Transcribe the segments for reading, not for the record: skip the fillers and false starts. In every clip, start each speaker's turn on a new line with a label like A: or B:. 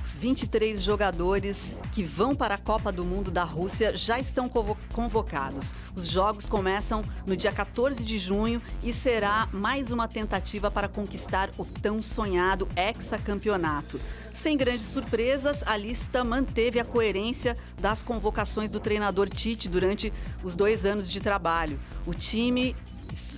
A: Os 23 jogadores que vão para a Copa do Mundo da Rússia já estão convocados. Os jogos começam no dia 14 de junho e será mais uma tentativa para conquistar o tão sonhado hexacampeonato. Sem grandes surpresas, a lista manteve a coerência das convocações do treinador Tite durante os 2 anos de trabalho. O time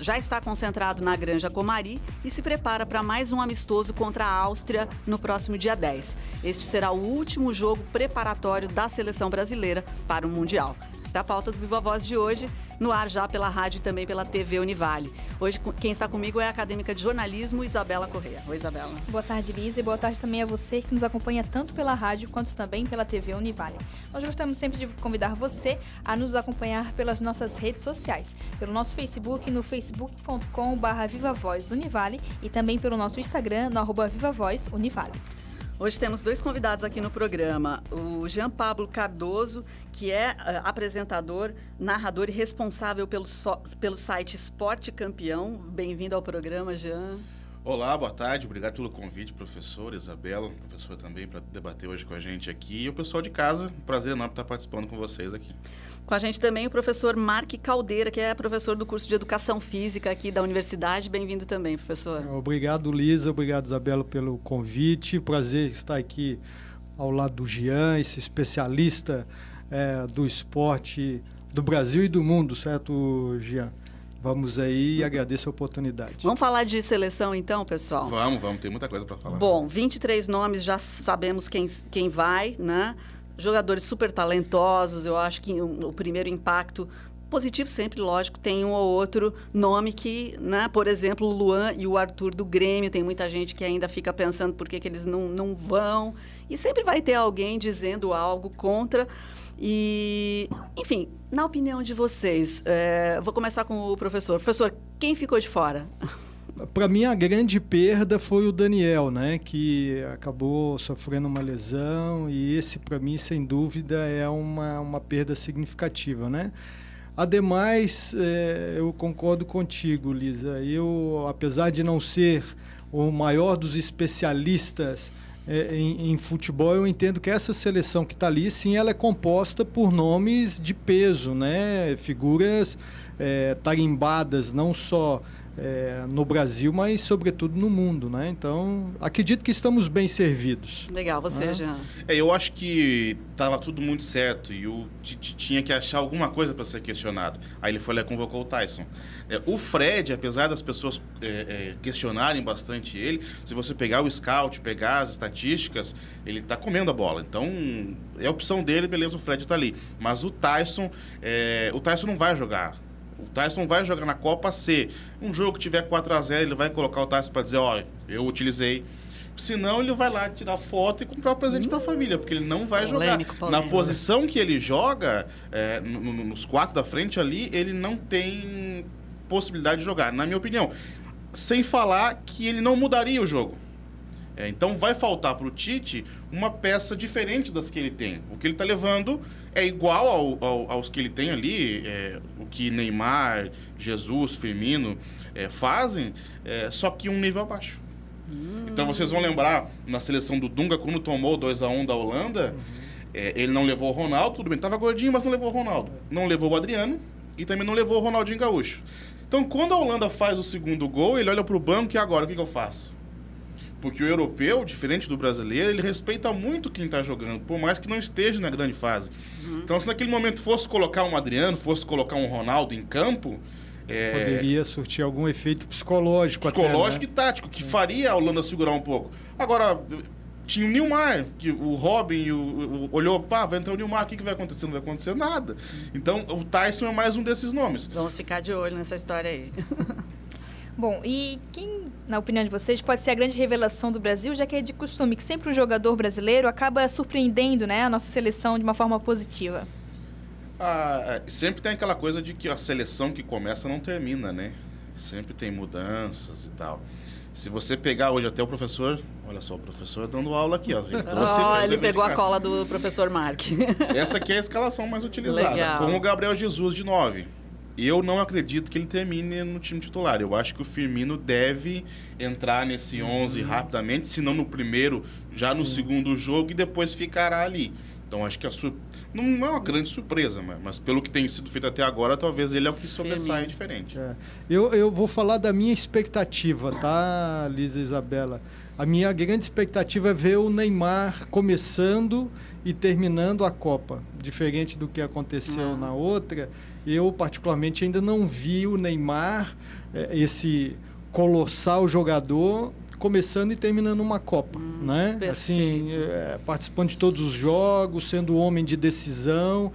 A: já está concentrado na Granja Comari e se prepara para mais um amistoso contra a Áustria no próximo dia 10. Este será o último jogo preparatório da seleção brasileira para o Mundial. Esta é a pauta do Viva Voz de hoje, no ar já pela rádio e também pela TV Univale. Hoje quem está comigo é a acadêmica de jornalismo Isabela Corrêa. Oi, Isabela.
B: Boa tarde, Lisa, e boa tarde também a você que nos acompanha tanto pela rádio quanto também pela TV Univale. Nós gostamos sempre de convidar você a nos acompanhar pelas nossas redes sociais, pelo nosso Facebook, no facebook.com/VivaVozUnivale e também pelo nosso Instagram, no @VivaVozUnivale.
A: Hoje temos 2 convidados aqui no programa. O Jean Pablo Cardoso, que é apresentador, narrador e responsável pelo site Esporte Campeão. Bem-vindo ao programa, Jean.
C: Olá, boa tarde. Obrigado pelo convite, professor, Isabela, professor também, para debater hoje com a gente aqui. E o pessoal de casa, um prazer enorme estar participando com vocês aqui.
A: Com a gente também o professor Mark Caldeira, que é professor do curso de Educação Física aqui da Universidade. Bem-vindo também, professor.
D: Obrigado, Lisa. Obrigado, Isabela, pelo convite. Prazer estar aqui ao lado do Jean, esse especialista do esporte do Brasil e do mundo, certo, Jean? Vamos aí e agradeço a oportunidade.
A: Vamos falar de seleção então, pessoal?
C: Vamos, tem muita coisa para falar.
A: Bom, 23 nomes, já sabemos quem vai, né? Jogadores super talentosos, eu acho que o primeiro impacto positivo sempre, lógico, tem um ou outro nome que, né? Por exemplo, o Luan e o Arthur do Grêmio, tem muita gente que ainda fica pensando por que eles não vão, e sempre vai ter alguém dizendo algo contra. E, enfim, na opinião de vocês, vou começar com o professor. Professor, quem ficou de fora?
D: Para mim, a grande perda foi o Daniel, né, que acabou sofrendo uma lesão, e esse, para mim, sem dúvida, é uma perda significativa, né? Ademais, eu concordo contigo, Lisa. Eu, apesar de não ser o maior dos especialistas em futebol, eu entendo que essa seleção que está ali, sim, ela é composta por nomes de peso, né? Figuras tarimbadas, não só no Brasil, mas sobretudo no mundo, né? Então, acredito que estamos bem servidos.
A: Legal, você, Jean.
C: Eu acho que estava tudo muito certo e o Tite tinha que achar alguma coisa para ser questionado. Aí ele foi lá e convocou o Tyson. O Fred, apesar das pessoas questionarem bastante ele, se você pegar o scout, pegar as estatísticas, ele está comendo a bola. Então, é a opção dele, beleza, o Fred está ali. Mas o Tyson não vai jogar. O Tyson vai jogar na Copa C. Um jogo que tiver 4-0, ele vai colocar o Tyson para dizer, olha, eu utilizei. Senão, ele vai lá tirar foto e comprar um presente para a família, porque ele não vai jogar. Na posição que ele joga, nos 4 da frente ali, ele não tem possibilidade de jogar, na minha opinião. Sem falar que ele não mudaria o jogo. Então, vai faltar para o Tite uma peça diferente das que ele tem. O que ele está levando é igual aos que ele tem ali, o que Neymar, Jesus, Firmino fazem, só que um nível abaixo. Então, vocês vão lembrar, na seleção do Dunga, quando tomou 2-1 da Holanda, ele não levou o Ronaldo, tudo bem, estava gordinho, mas não levou o Ronaldo. Não levou o Adriano e também não levou o Ronaldinho Gaúcho. Então, quando a Holanda faz o segundo gol, ele olha para o banco e agora, o que eu faço? Porque o europeu, diferente do brasileiro, ele respeita muito quem está jogando, por mais que não esteja na grande fase. Então, se naquele momento fosse colocar um Adriano, fosse colocar um Ronaldo em campo...
D: poderia surtir algum efeito psicológico até, né?
A: Uhum.
C: E tático, que faria a Holanda segurar um pouco. Agora, tinha o Neymar, que o Robin olhou, vai entrar o Neymar, o que vai acontecer? Não vai acontecer nada. Então, o Tyson é mais um desses nomes.
A: Vamos ficar de olho nessa história aí.
B: Bom, e quem, na opinião de vocês, pode ser a grande revelação do Brasil, já que é de costume que sempre um jogador brasileiro acaba surpreendendo, né, a nossa seleção de uma forma positiva?
C: Sempre tem aquela coisa de que a seleção que começa não termina, né? Sempre tem mudanças e tal. Se você pegar hoje até o professor, olha só, o professor dando aula aqui, ó.
A: Ele pegou a cola do professor Mark.
C: Essa aqui é a escalação mais utilizada.
A: Legal.
C: Com o Gabriel Jesus de 9. eu não acredito que ele termine no time titular. Eu acho que o Firmino deve entrar nesse 11 rapidamente, se não no primeiro, já no segundo jogo, e depois ficará ali. Então, acho que não é uma grande surpresa, mas pelo que tem sido feito até agora, talvez ele é o que sobressai diferente.
D: Eu vou falar da minha expectativa, tá, Lisa e Isabela? A minha grande expectativa é ver o Neymar começando e terminando a Copa. Diferente do que aconteceu na outra, eu particularmente ainda não vi o Neymar, esse colossal jogador, começando e terminando uma Copa, né? Assim, participando de todos os jogos, sendo homem de decisão.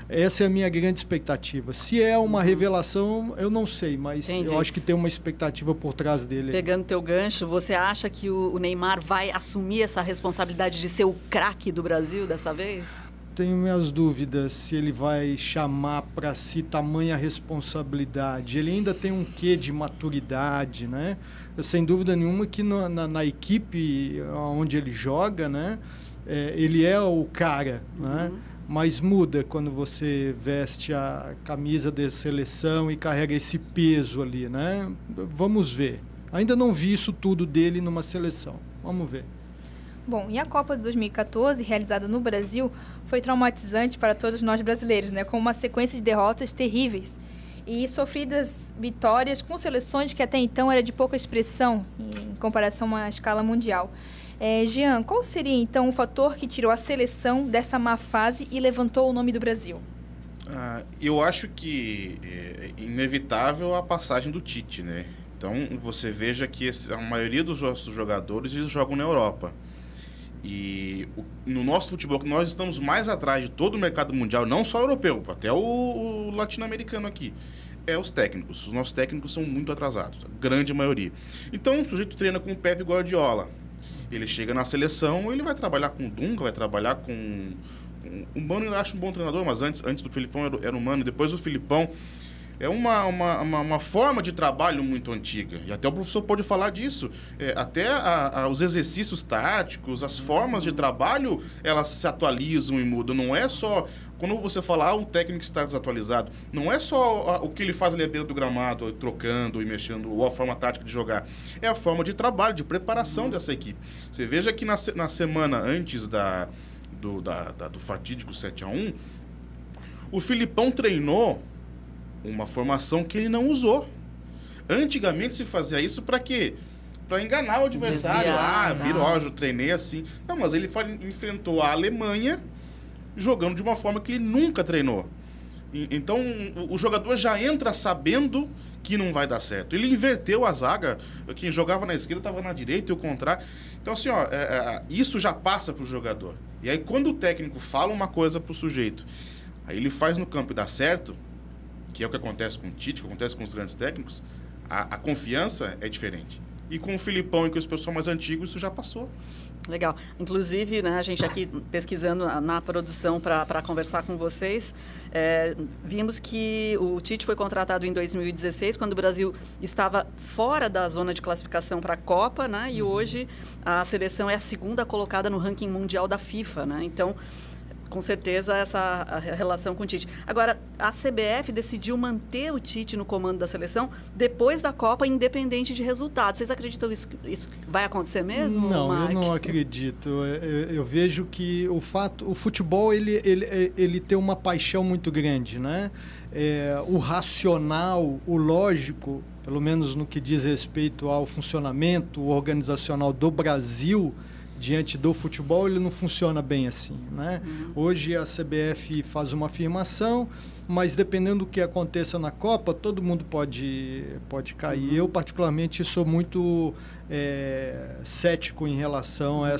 D: Essa é a minha grande expectativa. Se é uma revelação, eu não sei, mas eu acho que tem uma expectativa por trás dele.
A: Pegando teu gancho, você acha que o Neymar vai assumir essa responsabilidade de ser o craque do Brasil dessa vez?
D: Tenho minhas dúvidas se ele vai chamar para si tamanha responsabilidade. Ele ainda tem um quê de maturidade, né? Sem dúvida nenhuma que na equipe onde ele joga, né? Ele é o cara, né? Mas muda quando você veste a camisa de seleção e carrega esse peso ali, né? Vamos ver. Ainda não vi isso tudo dele numa seleção. Vamos ver.
B: Bom, e a Copa de 2014, realizada no Brasil, foi traumatizante para todos nós brasileiros, né? Com uma sequência de derrotas terríveis e sofridas vitórias com seleções que até então era de pouca expressão em comparação a uma escala mundial. Jean, qual seria então o fator que tirou a seleção dessa má fase e levantou o nome do Brasil?
C: Eu acho que é inevitável a passagem do Tite, né? Então, você veja que a maioria dos nossos jogadores eles jogam na Europa. E no nosso futebol, que nós estamos mais atrás de todo o mercado mundial, não só europeu, até o latino-americano aqui, os técnicos. Os nossos técnicos são muito atrasados, a grande maioria. Então, o sujeito treina com o Pepe Guardiola. Ele chega na seleção, ele vai trabalhar com o Dunga, vai trabalhar com o Mano. Eu acho um bom treinador, mas antes do Filipão era o Mano, depois o Filipão. É uma forma de trabalho muito antiga. E até o professor pode falar disso. Até os exercícios táticos, as formas de trabalho, elas se atualizam e mudam. Não é só... Quando você fala, o técnico está desatualizado, não é só o que ele faz ali à beira do gramado, trocando e mexendo, ou a forma tática de jogar. É a forma de trabalho, de preparação dessa equipe. Você veja que na semana antes do fatídico 7-1, o Filipão treinou uma formação que ele não usou. Antigamente se fazia isso para quê? Para enganar o adversário. Eu treinei assim. Não, mas ele enfrentou a Alemanha jogando de uma forma que ele nunca treinou. Então, o jogador já entra sabendo que não vai dar certo. Ele inverteu a zaga, quem jogava na esquerda estava na direita e o contrário. Então, assim, isso já passa para o jogador. E aí, quando o técnico fala uma coisa para o sujeito, aí ele faz no campo e dá certo, que é o que acontece com o Tite, que acontece com os grandes técnicos, a confiança é diferente. E com o Filipão e com os pessoal mais antigos, isso já passou.
A: Legal. Inclusive, né, a gente aqui pesquisando na produção para conversar com vocês, vimos que o Tite foi contratado em 2016, quando o Brasil estava fora da zona de classificação para a Copa, né, e hoje a seleção é a segunda colocada no ranking mundial da FIFA, né? Então, com certeza, a relação com o Tite. Agora, a CBF decidiu manter o Tite no comando da seleção depois da Copa, independente de resultados. Vocês acreditam que isso vai acontecer mesmo,
D: Não,
A: Mark?
D: Eu não acredito. Eu vejo que o futebol ele tem uma paixão muito grande, né? O racional, o lógico, pelo menos no que diz respeito ao funcionamento organizacional do Brasil, diante do futebol, ele não funciona bem assim, né? Hoje a CBF faz uma afirmação, mas dependendo do que aconteça na Copa, todo mundo pode cair. Eu, particularmente, sou muito cético em relação a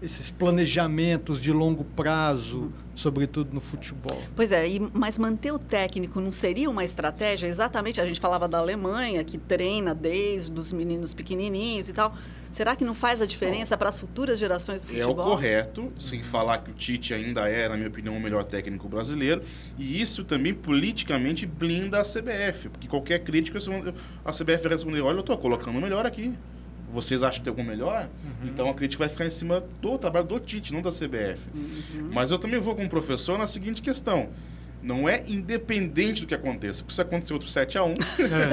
D: esses planejamentos de longo prazo, sobretudo no futebol.
A: Pois mas manter o técnico não seria uma estratégia? Exatamente, a gente falava da Alemanha, que treina desde os meninos pequenininhos e tal. Será que não faz a diferença para as futuras gerações do futebol?
C: É o correto, sem falar que o Tite ainda na minha opinião, o melhor técnico brasileiro. E isso também politicamente blinda a CBF, porque qualquer crítica, a CBF vai responder, olha, eu estou colocando o melhor aqui. Vocês acham que tem algum melhor? Então a crítica vai ficar em cima do trabalho do Tite, não da CBF. Mas eu também vou com o professor na seguinte questão. Não é independente do que aconteça. Porque se acontecer outro 7-1,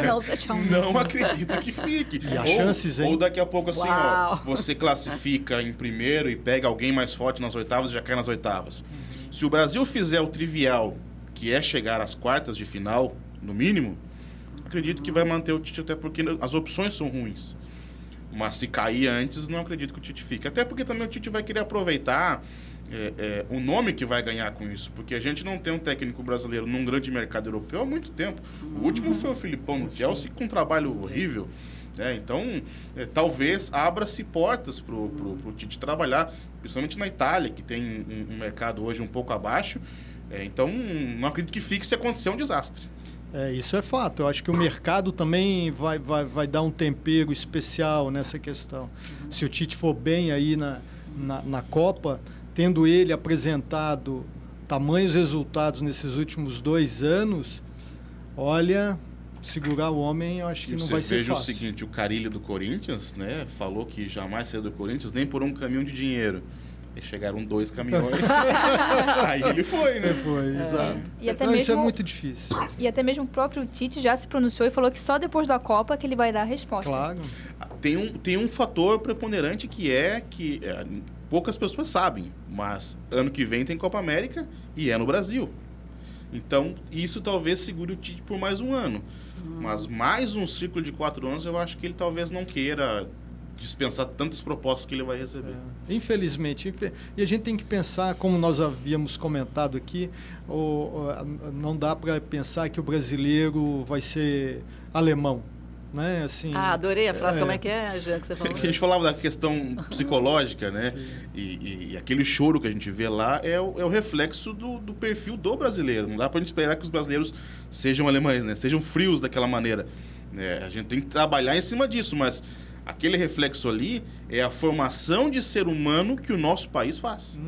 A: Não, 7-1.
C: não acredito que fique.
D: E as chances, hein?
C: Ou daqui a pouco assim,
A: Uau.
C: você classifica em primeiro e pega alguém mais forte nas oitavas e já cai nas oitavas. Se o Brasil fizer o trivial, que é chegar às quartas de final, no mínimo, acredito que vai manter o Tite, até porque as opções são ruins. Mas se cair antes, não acredito que o Tite fique. Até porque também o Tite vai querer aproveitar o nome que vai ganhar com isso. Porque a gente não tem um técnico brasileiro num grande mercado europeu há muito tempo. O último foi o Filipão no Chelsea, com um trabalho horrível. Então, talvez abra-se portas para o Tite trabalhar, principalmente na Itália, que tem um mercado hoje um pouco abaixo. Então, não acredito que fique se acontecer um desastre.
D: Isso é fato. Eu acho que o mercado também vai dar um tempero especial nessa questão. Se o Tite for bem aí na Copa, tendo ele apresentado tamanhos resultados nesses últimos 2 anos, olha, segurar o homem, eu acho que não vai ser fácil.
C: Veja o seguinte, o Carille do Corinthians, né, falou que jamais saiu do Corinthians nem por um caminhão de dinheiro. E chegaram 2 caminhões. Aí ele foi, né?
D: Foi, exato.
B: E até
D: Então, isso é
B: mesmo-
D: muito difícil.
B: E até mesmo o próprio Tite já se pronunciou e falou que só depois da Copa que ele vai dar a resposta.
D: Claro.
C: Tem um fator preponderante que poucas pessoas sabem, mas ano que vem tem Copa América e é no Brasil. Então, isso talvez segure o Tite por mais um ano. Mas mais um ciclo de 4 anos, eu acho que ele talvez não queira dispensar tantas propostas que ele vai receber.
D: Infelizmente. E a gente tem que pensar, como nós havíamos comentado aqui, não dá para pensar que o brasileiro vai ser alemão. Né? Assim,
A: Adorei a frase. Como é que é, Jean, que você falou?
C: Que a gente falava da questão psicológica, né? E aquele choro que a gente vê lá é o reflexo do perfil do brasileiro. Não dá pra gente esperar que os brasileiros sejam alemães, né? Sejam frios daquela maneira. A gente tem que trabalhar em cima disso, mas aquele reflexo ali é a formação de ser humano que o nosso país faz.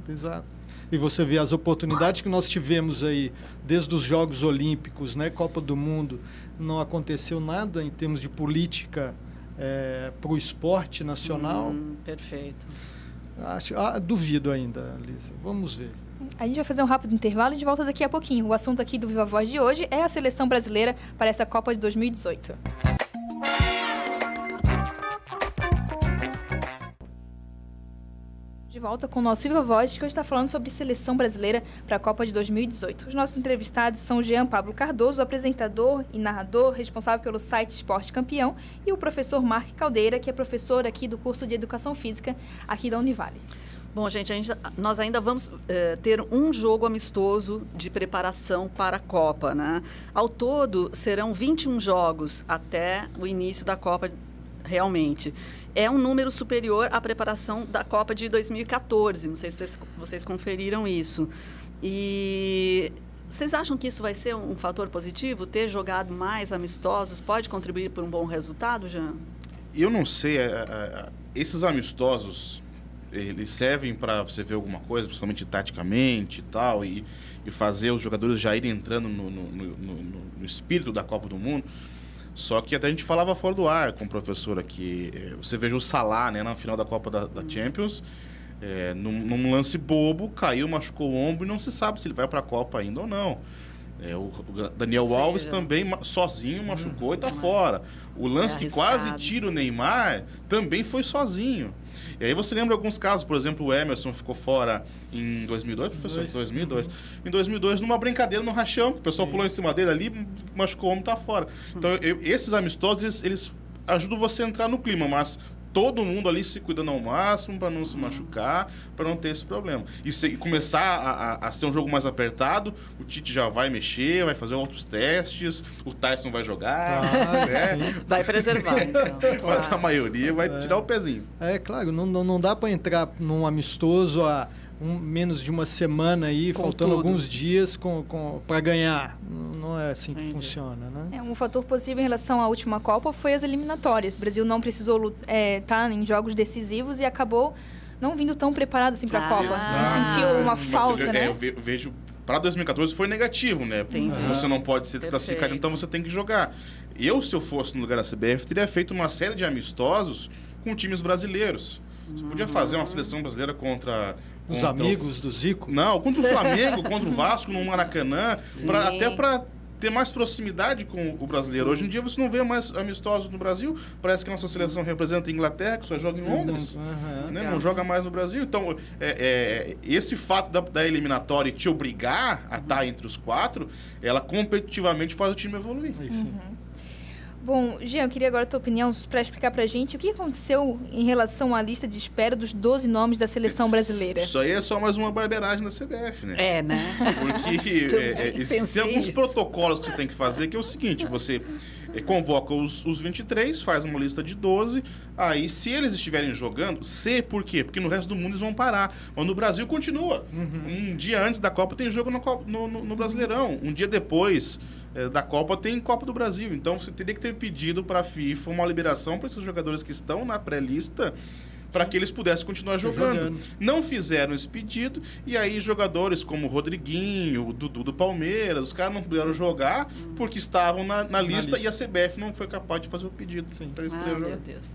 D: Exato. E você vê as oportunidades que nós tivemos aí, desde os Jogos Olímpicos, né, Copa do Mundo, não aconteceu nada em termos de política para o esporte nacional.
A: Perfeito.
D: Duvido ainda, Lisa. Vamos ver.
B: A gente vai fazer um rápido intervalo e de volta daqui a pouquinho. O assunto aqui do Viva Voz de hoje é a seleção brasileira para essa Copa de 2018. De volta com o nosso Viva Voz, que hoje está falando sobre seleção brasileira para a Copa de 2018. Os nossos entrevistados são o Jean Pablo Cardoso, apresentador e narrador, responsável pelo site Esporte Campeão, e o professor Mark Caldeira, que é professor aqui do curso de Educação Física aqui da Univale.
A: Bom, gente, nós ainda vamos ter um jogo amistoso de preparação para a Copa, né? Ao todo, serão 21 jogos até o início da Copa realmente. É um número superior à preparação da Copa de 2014. Não sei se vocês conferiram isso. E vocês acham que isso vai ser um fator positivo? Ter jogado mais amistosos pode contribuir para um bom resultado, Jean?
C: Eu não sei. Esses amistosos, eles servem para você ver alguma coisa, principalmente taticamente e tal, e fazer os jogadores já irem entrando no espírito da Copa do Mundo. Só que até a gente falava fora do ar com o professor aqui. Você veja o Salah, né, na final da Copa da Champions, num lance bobo, caiu, machucou o ombro e não se sabe se ele vai para a Copa ainda ou não. O Daniel Alves também sozinho machucou e está fora. O lance que quase tira o Neymar também foi sozinho. E aí você lembra alguns casos, por exemplo, o Emerson ficou fora em 2002, professor? 2002. Em 2002, numa brincadeira no rachão, que o pessoal pulou em cima dele ali, machucou o homem e está fora. Então, esses amistosos, eles ajudam você a entrar no clima, mas todo mundo ali se cuidando ao máximo para não se machucar, para não ter esse problema. E se começar a ser um jogo mais apertado, o Tite já vai mexer, vai fazer outros testes, o Tyson vai jogar, né?
A: Vai preservar, então.
C: Mas a maioria vai tirar o pezinho.
D: Claro, não dá para entrar num amistoso há menos de uma semana aí, faltando alguns dias para ganhar. Não é assim que funciona, né?
B: Um fator positivo em relação à última Copa foi as eliminatórias. O Brasil não precisou estar em jogos decisivos e acabou não vindo tão preparado assim para a Copa. Sentiu uma falta, né?
C: Eu vejo, para 2014 foi negativo, né? Você não pode ser desclassificado, então você tem que jogar. Se eu fosse no lugar da CBF, teria feito uma série de amistosos com times brasileiros. Você podia fazer uma seleção brasileira contra
D: Os amigos do Zico?
C: Não, contra o Flamengo, contra o Vasco, no Maracanã, até para ter mais proximidade com o brasileiro. Sim. Hoje em dia você não vê mais amistosos no Brasil, parece que a nossa seleção representa a Inglaterra, que só joga em Londres, né? Não joga mais no Brasil. Então, esse fato da eliminatória te obrigar a estar entre os 4, ela competitivamente faz o time evoluir.
B: Bom, Jean, eu queria agora a tua opinião para explicar para a gente o que aconteceu em relação à lista de espera dos 12 nomes da seleção brasileira.
C: Isso aí é só mais uma barbeiragem da CBF, né?
A: Né?
C: Porque tem alguns protocolos que você tem que fazer, que é o seguinte, você convoca os 23, faz uma lista de 12, aí se eles estiverem jogando, por quê? Porque no resto do mundo eles vão parar. Mas no Brasil continua. Um dia antes da Copa tem jogo no Brasileirão. Um dia depois da Copa tem Copa do Brasil. Então você teria que ter pedido para a FIFA uma liberação para esses jogadores que estão na pré-lista para que eles pudessem continuar jogando. Não fizeram esse pedido e aí jogadores como o Rodriguinho, o Dudu do Palmeiras, os caras não puderam jogar porque estavam na lista e a CBF não foi capaz de fazer o pedido para eles poderem jogar.
A: Meu Deus.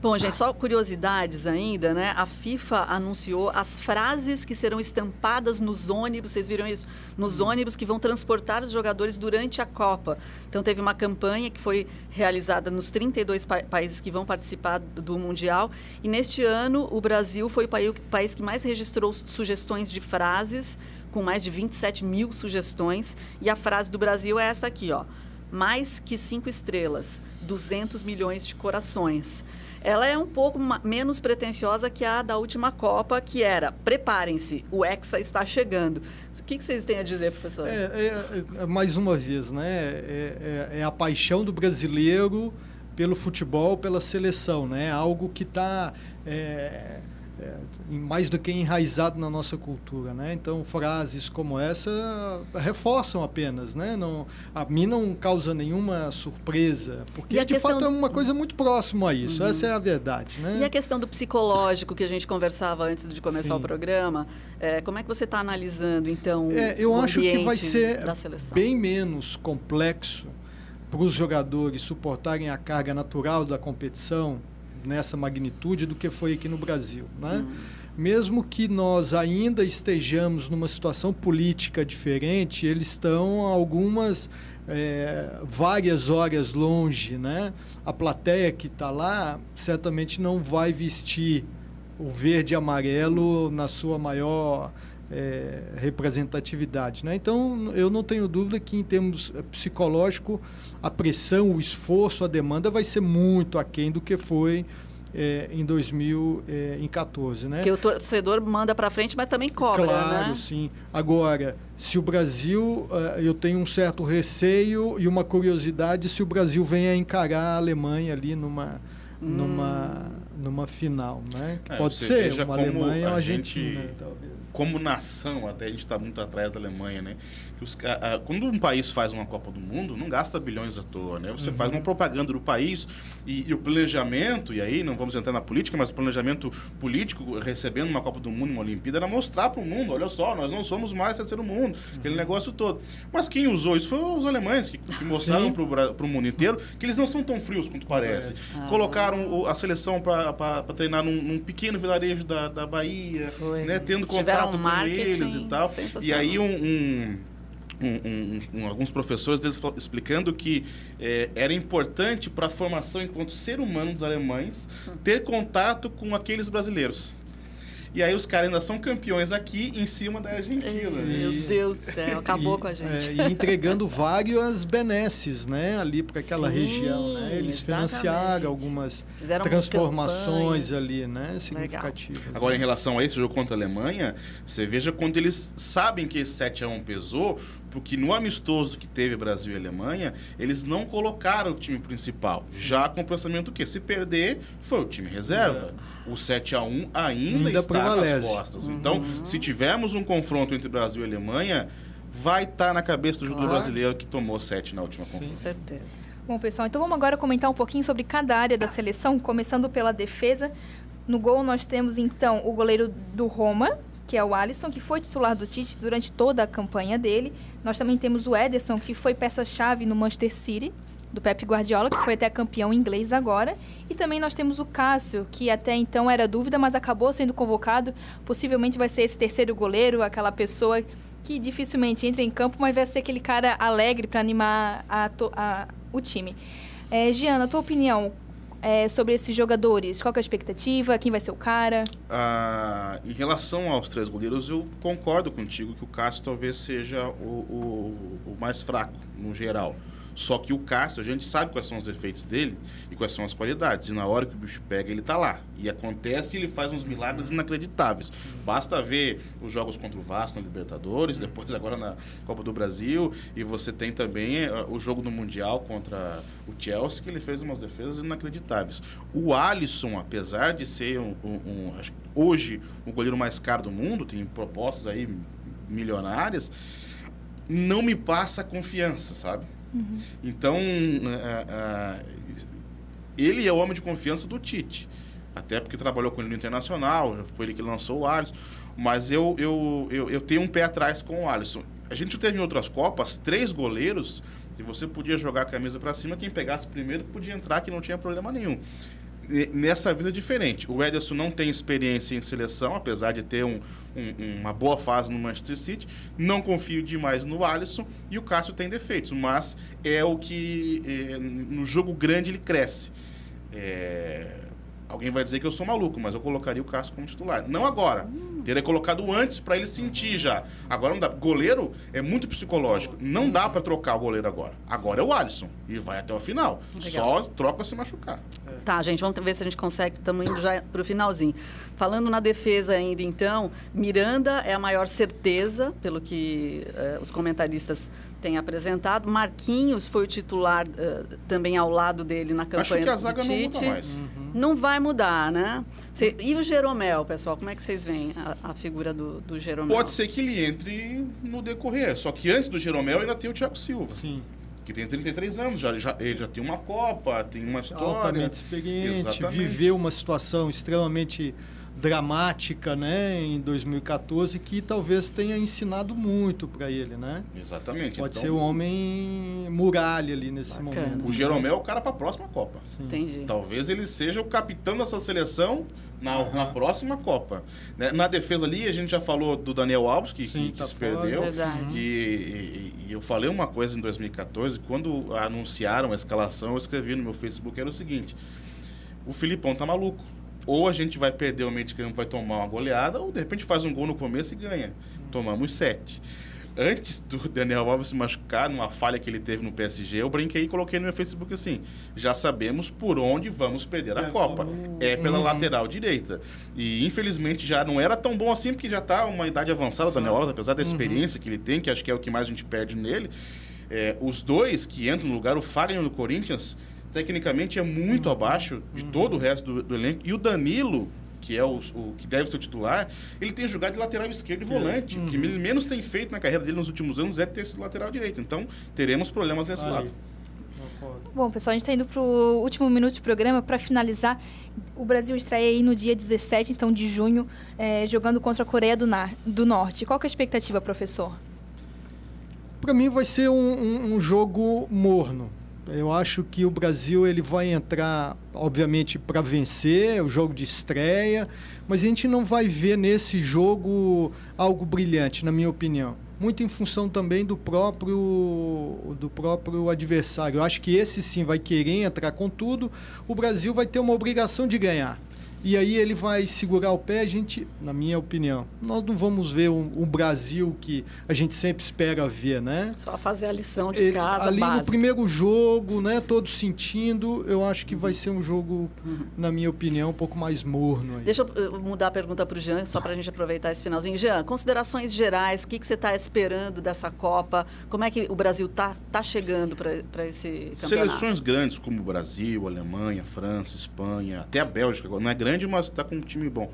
A: Bom, gente, só curiosidades ainda, né? A FIFA anunciou as frases que serão estampadas nos ônibus, vocês viram isso? Nos ônibus que vão transportar os jogadores durante a Copa. Então, teve uma campanha que foi realizada nos 32 países que vão participar do Mundial. E neste ano, o Brasil foi o país que mais registrou sugestões de frases, com mais de 27 mil sugestões. E a frase do Brasil é essa aqui, ó. Mais que 5 estrelas, 200 milhões de corações. Ela é um pouco menos pretensiosa que a da última Copa, que era, preparem-se, o Hexa está chegando. O que vocês têm a dizer, professor?
D: Mais uma vez, né? É a paixão do brasileiro pelo futebol, pela seleção, né? Algo que está mais do que enraizado na nossa cultura, né? Então, frases como essa reforçam apenas, né? A mim não causa nenhuma surpresa, porque de fato é uma coisa muito próxima a isso, essa é a verdade, né?
A: E a questão do psicológico que a gente conversava antes de começar o programa, como é que você está analisando, então,
D: eu acho que vai ser
A: da seleção?
D: Bem menos complexo para os jogadores suportarem a carga natural da competição nessa magnitude do que foi aqui no Brasil, né? Mesmo que nós ainda estejamos numa situação política diferente, eles estão várias horas longe, né? A plateia que está lá certamente não vai vestir o verde e amarelo na sua maior representatividade, né? Então, eu não tenho dúvida que, em termos psicológicos, a pressão, o esforço, a demanda vai ser muito aquém do que foi em 2014, né?
A: Que o torcedor manda para frente, mas também cobra,
D: claro,
A: né?
D: Sim. Agora, se o Brasil, eu tenho um certo receio e uma curiosidade se o Brasil vem a encarar a Alemanha ali numa final, né? Que pode ser uma Alemanha ou uma Argentina, talvez.
C: Como nação, até a gente está muito atrás da Alemanha, né? Quando um país faz uma Copa do Mundo, não gasta bilhões à toa, né? Você faz uma propaganda do país e o planejamento, e aí não vamos entrar na política, mas o planejamento político, recebendo uma Copa do Mundo, uma Olimpíada, era mostrar para o mundo, olha só, nós não somos mais terceiro mundo, aquele negócio todo. Mas quem usou isso foi os alemães, que mostraram para o mundo inteiro que eles não são tão frios quanto parece. Colocaram a seleção para treinar num pequeno vilarejo da Bahia, né? Tendo contato com eles e tal. E aí alguns professores deles explicando que era importante para a formação enquanto ser humano dos alemães ter contato com aqueles brasileiros. E aí os caras ainda são campeões aqui em cima da Argentina.
A: Meu Deus do céu, acabou com a gente.
D: E entregando várias benesses, né, ali para aquela região, né? Eles financiaram algumas transformações ali, né, significativas.
C: Agora, em relação a esse jogo contra a Alemanha, você veja quando eles sabem que esse 7-1 pesou, porque no amistoso que teve Brasil e Alemanha, eles não colocaram o time principal. Já com o pensamento que se perder, foi o time reserva. O 7-1 ainda está nas costas. Então, se tivermos um confronto entre Brasil e Alemanha, vai estar na cabeça do judô brasileiro que tomou 7 na última confronto.
A: Com certeza.
B: Bom, pessoal, então vamos agora comentar um pouquinho sobre cada área da seleção, começando pela defesa. No gol nós temos, então, o goleiro do Roma, que é o Alisson, que foi titular do Tite durante toda a campanha dele. Nós também temos o Ederson, que foi peça-chave no Manchester City, do Pep Guardiola, que foi até campeão inglês agora. E também nós temos o Cássio, que até então era dúvida, mas acabou sendo convocado. Possivelmente vai ser esse terceiro goleiro, aquela pessoa que dificilmente entra em campo, mas vai ser aquele cara alegre para animar o time. Giana, a tua opinião sobre esses jogadores? Qual que é a expectativa? Quem vai ser o cara?
C: Em relação aos 3 goleiros, eu concordo contigo que o Cássio talvez seja o mais fraco, no geral. Só que o Cássio, a gente sabe quais são os defeitos dele e quais são as qualidades. E na hora que o bicho pega, ele tá lá. E acontece, ele faz uns milagres inacreditáveis. Basta ver os jogos contra o Vasco na Libertadores, depois agora na Copa do Brasil, e você tem também o jogo no Mundial contra o Chelsea, que ele fez umas defesas inacreditáveis. O Alisson, apesar de ser acho que hoje o goleiro mais caro do mundo, tem propostas aí milionárias, não me passa confiança, sabe? Então, ele é o homem de confiança do Tite. Até porque trabalhou com ele no Internacional, foi ele que lançou o Alisson. Mas eu tenho um pé atrás com o Alisson. A gente teve em outras Copas 3 goleiros e você podia jogar a camisa para cima, quem pegasse primeiro podia entrar, que não tinha problema nenhum. Nessa vida é diferente. O Ederson não tem experiência em seleção, apesar de ter uma boa fase no Manchester City. Não confio demais no Alisson, e o Cássio tem defeitos, mas é o que no jogo grande ele cresce. Alguém vai dizer que eu sou maluco, mas eu colocaria o Cássio como titular. Não agora. Teria colocado antes para ele sentir já. Agora não dá. Goleiro é muito psicológico. Não dá para trocar o goleiro agora. Agora é o Alisson. E vai até o final.
A: Legal.
C: Só troca se machucar.
A: Tá, gente, vamos ver se a gente consegue. Estamos indo já para o finalzinho. Falando na defesa ainda, então, Miranda é a maior certeza, pelo que os comentaristas têm apresentado. Marquinhos foi o titular também ao lado dele na campanha do Tite.
C: Acho que a zaga não muda mais.
A: Não vai mudar, né? E o Jeromel, pessoal? Como é que vocês veem a figura do Jeromel?
C: Pode ser que ele entre no decorrer. Só que antes do Jeromel ainda tem o Thiago Silva.
D: Sim.
C: Que tem 33 anos. Ele já tem uma Copa, tem uma história.
D: Altamente experiente,
C: Exatamente.
D: viveu uma situação extremamente dramática, né, em 2014, que talvez tenha ensinado muito para ele, né?
C: Exatamente.
D: Pode
C: então,
D: ser um homem muralha ali nesse momento.
C: O Jeromel é o cara para a próxima Copa.
D: Sim.
A: Entendi.
C: Talvez ele seja o capitão dessa seleção na próxima Copa. Né? Na defesa ali, a gente já falou do Daniel Alves, que se perdeu.
A: Verdade.
C: E eu falei uma coisa em 2014, quando anunciaram a escalação, eu escrevi no meu Facebook, era o seguinte: o Filipão tá maluco. Ou a gente vai perder o meio de campo, vai tomar uma goleada, ou de repente faz um gol no começo e ganha. Tomamos 7. Antes do Daniel Alves se machucar, numa falha que ele teve no PSG, eu brinquei e coloquei no meu Facebook assim: já sabemos por onde vamos perder a Copa. É pela lateral direita. E infelizmente já não era tão bom assim, porque já está uma idade avançada o Daniel Alves, apesar da experiência que ele tem, que acho que é o que mais a gente perde nele. Os dois que entram no lugar, o Fagner no Corinthians, tecnicamente é muito abaixo de todo o resto do elenco. E o Danilo, que é o que deve ser o titular, ele tem jogado de lateral esquerdo e volante. O que ele menos tem feito na carreira dele nos últimos anos é ter sido lateral direito. Então, teremos problemas nesse lado.
B: Bom, pessoal, a gente está indo para o último minuto de programa. Para finalizar, o Brasil estreia aí no dia 17 então, de junho, jogando contra a Coreia do Norte. Qual que é a expectativa, professor?
D: Para mim vai ser um jogo morno. Eu acho que o Brasil ele vai entrar, obviamente, para vencer, o jogo de estreia, mas a gente não vai ver nesse jogo algo brilhante, na minha opinião. Muito em função também do próprio adversário. Eu acho que esse sim vai querer entrar com tudo, o Brasil vai ter uma obrigação de ganhar. E aí ele vai segurar o pé, a gente, na minha opinião, nós não vamos ver um Brasil que a gente sempre espera ver, né?
A: Só fazer a lição de casa,
D: ali
A: básica.
D: no primeiro jogo, né, todos sentindo, eu acho que vai ser um jogo, na minha opinião, um pouco mais morno. Aí.
A: Deixa eu mudar a pergunta para o Jean, só para a gente aproveitar esse finalzinho. Jean, considerações gerais, o que você está esperando dessa Copa? Como é que o Brasil tá chegando para esse campeonato?
C: Seleções grandes como o Brasil, Alemanha, França, Espanha, até a Bélgica, não é grande, mas está com um time bom.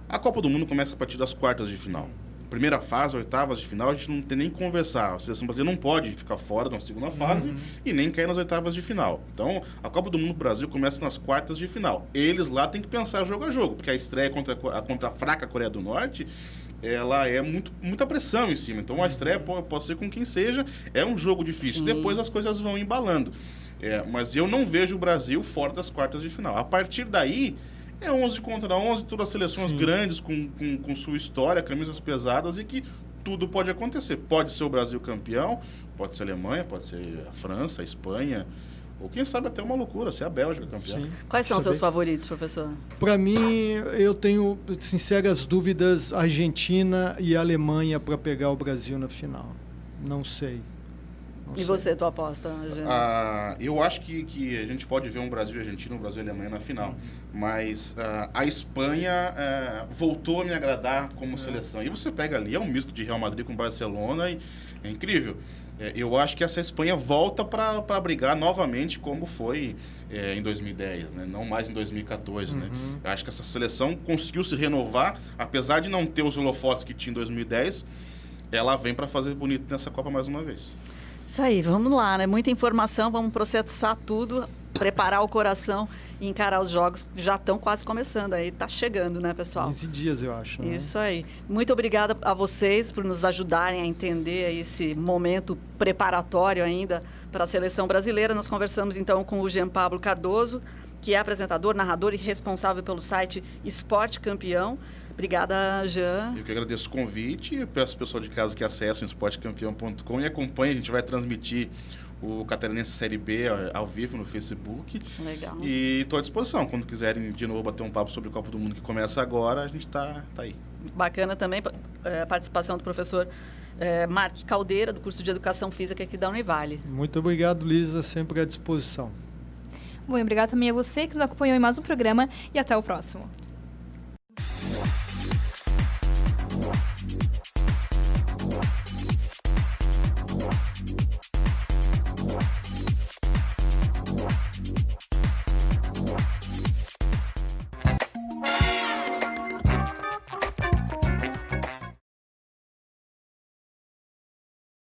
C: A Copa do Mundo começa a partir das quartas de final. Primeira fase, oitavas de final, a gente não tem nem que conversar. A seleção brasileira não pode ficar fora da segunda fase e nem cair nas oitavas de final. Então, a Copa do Mundo do Brasil começa nas quartas de final. Eles lá têm que pensar jogo a jogo, porque a estreia contra a fraca Coreia do Norte ela é muita pressão em cima. Então, a estreia pode ser com quem seja, é um jogo difícil. Sim. Depois as coisas vão embalando. Mas eu não vejo o Brasil fora das quartas de final. A partir daí, é 11 contra 11, todas as seleções Sim. grandes, com sua história, camisas pesadas, e que tudo pode acontecer. Pode ser o Brasil campeão, pode ser a Alemanha, pode ser a França, a Espanha, ou quem sabe até uma loucura, ser a Bélgica campeã. Sim.
A: Quais são os seus favoritos, professor?
D: Para mim, eu tenho sinceras dúvidas, Argentina e Alemanha para pegar o Brasil na final. Não sei.
A: E você, tua aposta,
C: eu acho que a gente pode ver um Brasil e Argentina, um Brasil e Alemanha na final. Mas a Espanha voltou a me agradar como seleção. E você pega ali, é um misto de Real Madrid com Barcelona, e é incrível. Eu acho que essa Espanha volta para brigar novamente como foi em 2010, né? Não mais em 2014. Né? Eu acho que essa seleção conseguiu se renovar, apesar de não ter os holofotes que tinha em 2010, ela vem para fazer bonito nessa Copa mais uma vez.
A: Isso aí, vamos lá, né? Muita informação, vamos processar tudo, preparar o coração e encarar os jogos que já estão quase começando aí, tá chegando, né, pessoal?
D: 15 dias, eu acho. Né?
A: Isso aí. Muito obrigada a vocês por nos ajudarem a entender esse momento preparatório ainda para a seleção brasileira. Nós conversamos então com o Jean Pablo Cardoso, que é apresentador, narrador e responsável pelo site Esporte Campeão. Obrigada, Jean.
C: Eu que agradeço o convite e peço ao pessoal de casa que acessem o esportecampeão.com e acompanhem. A gente vai transmitir o Catarinense Série B ao vivo no Facebook.
A: Legal.
C: E estou à disposição. Quando quiserem de novo bater um papo sobre o Copa do Mundo que começa agora, a gente está aí.
A: Bacana também a participação do professor Mark Caldeira, do curso de Educação Física aqui da Univale.
D: Muito obrigado, Lisa, sempre à disposição.
B: Bom, obrigado também a você que nos acompanhou em mais um programa e até o próximo.